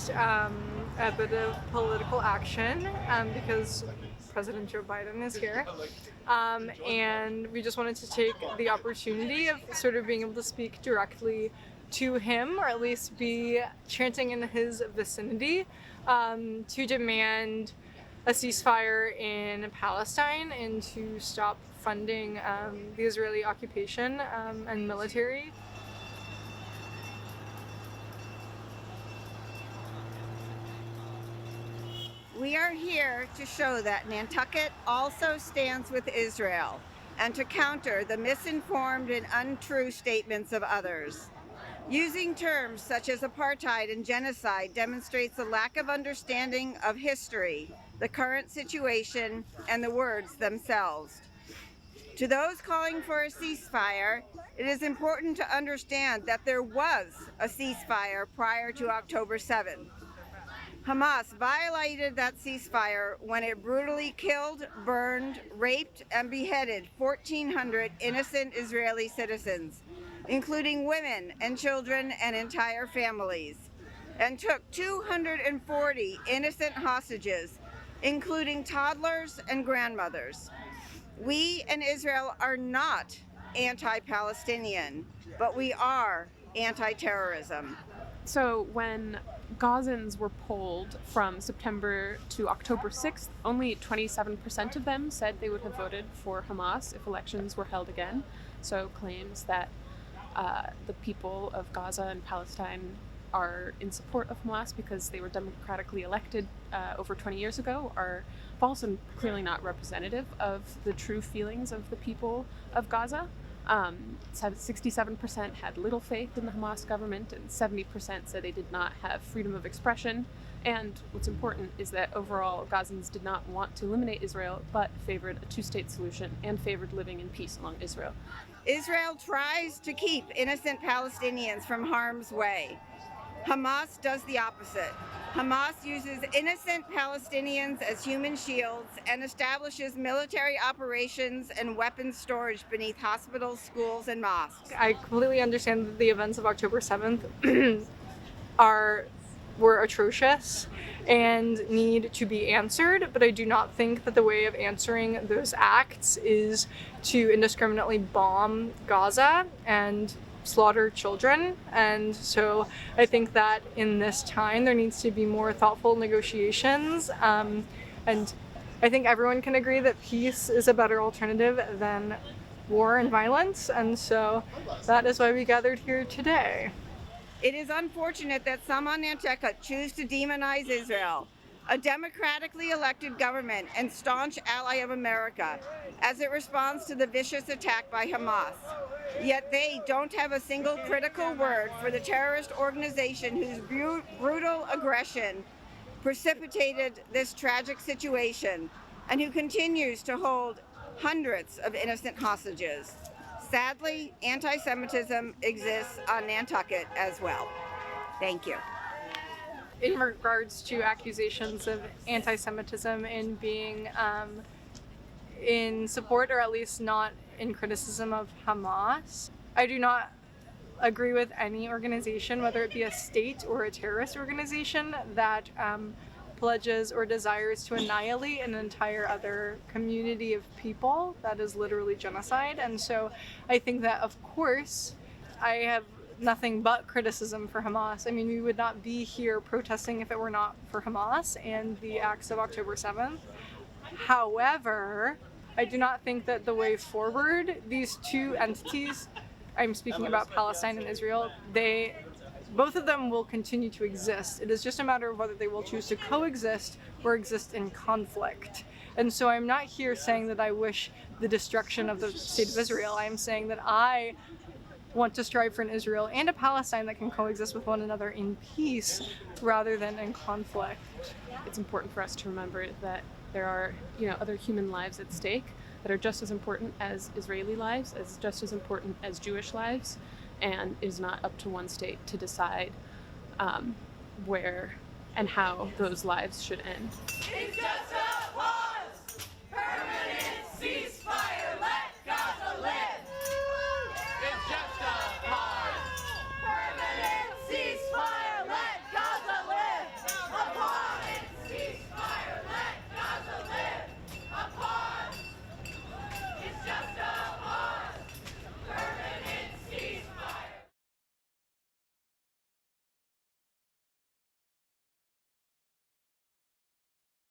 just a bit of political action because President Joe Biden is here. And we just wanted to take the opportunity of sort of being able to speak directly to him, or at least be chanting in his vicinity, to demand a ceasefire in Palestine and to stop funding the Israeli occupation and military. We are here to show that Nantucket also stands with Israel and to counter the misinformed and untrue statements of others. Using terms such as apartheid and genocide demonstrates a lack of understanding of history, the current situation, and the words themselves. To those calling for a ceasefire, it is important to understand that there was a ceasefire prior to October 7th. Hamas violated that ceasefire when it brutally killed, burned, raped, and beheaded 1,400 innocent Israeli citizens, including women and children and entire families, and took 240 innocent hostages, including toddlers and grandmothers. We and Israel are not anti-Palestinian, but we are anti-terrorism. So when Gazans were polled from September to October 6th, only 27% of them said they would have voted for Hamas if elections were held again. So claims that the people of Gaza and Palestine are in support of Hamas because they were democratically elected over 20 years ago are false and clearly not representative of the true feelings of the people of Gaza. 67% had little faith in the Hamas government, and 70% said they did not have freedom of expression. And what's important is that overall, Gazans did not want to eliminate Israel, but favored a two-state solution and favored living in peace along Israel. Israel tries to keep innocent Palestinians from harm's way. Hamas does the opposite. Hamas uses innocent Palestinians as human shields and establishes military operations and weapons storage beneath hospitals, schools, and mosques. I completely understand that the events of October 7th were atrocious and need to be answered, but I do not think that the way of answering those acts is to indiscriminately bomb Gaza and slaughter children. And so I think that in this time there needs to be more thoughtful negotiations, and I think everyone can agree that peace is a better alternative than war and violence, and so that is why we gathered here today. It is unfortunate that some on Nantucket choose to demonize Israel, a democratically elected government and staunch ally of America, as it responds to the vicious attack by Hamas. Yet they don't have a single critical word for the terrorist organization whose brutal aggression precipitated this tragic situation and who continues to hold hundreds of innocent hostages. Sadly, anti-Semitism exists on Nantucket as well. Thank you. In regards to accusations of anti-Semitism and being in support, or at least not in criticism of Hamas, I do not agree with any organization, whether it be a state or a terrorist organization, that pledges or desires to annihilate an entire other community of people. That is literally genocide. And so I think that, of course, I have nothing but criticism for Hamas. I mean, we would not be here protesting if it were not for Hamas and the acts of October 7th. However, I do not think that the way forward, these two entities, I'm speaking about Palestine and Israel, both of them will continue to exist. It is just a matter of whether they will choose to coexist or exist in conflict. And so I'm not here saying that I wish the destruction of the state of Israel. I'm saying that I want to strive for an Israel and a Palestine that can coexist with one another in peace rather than in conflict. It's important for us to remember that there are, other human lives at stake that are just as important as Israeli lives, as just as important as Jewish lives, and it is not up to one state to decide where and how those lives should end. It's just a pause! Permanent ceasefire!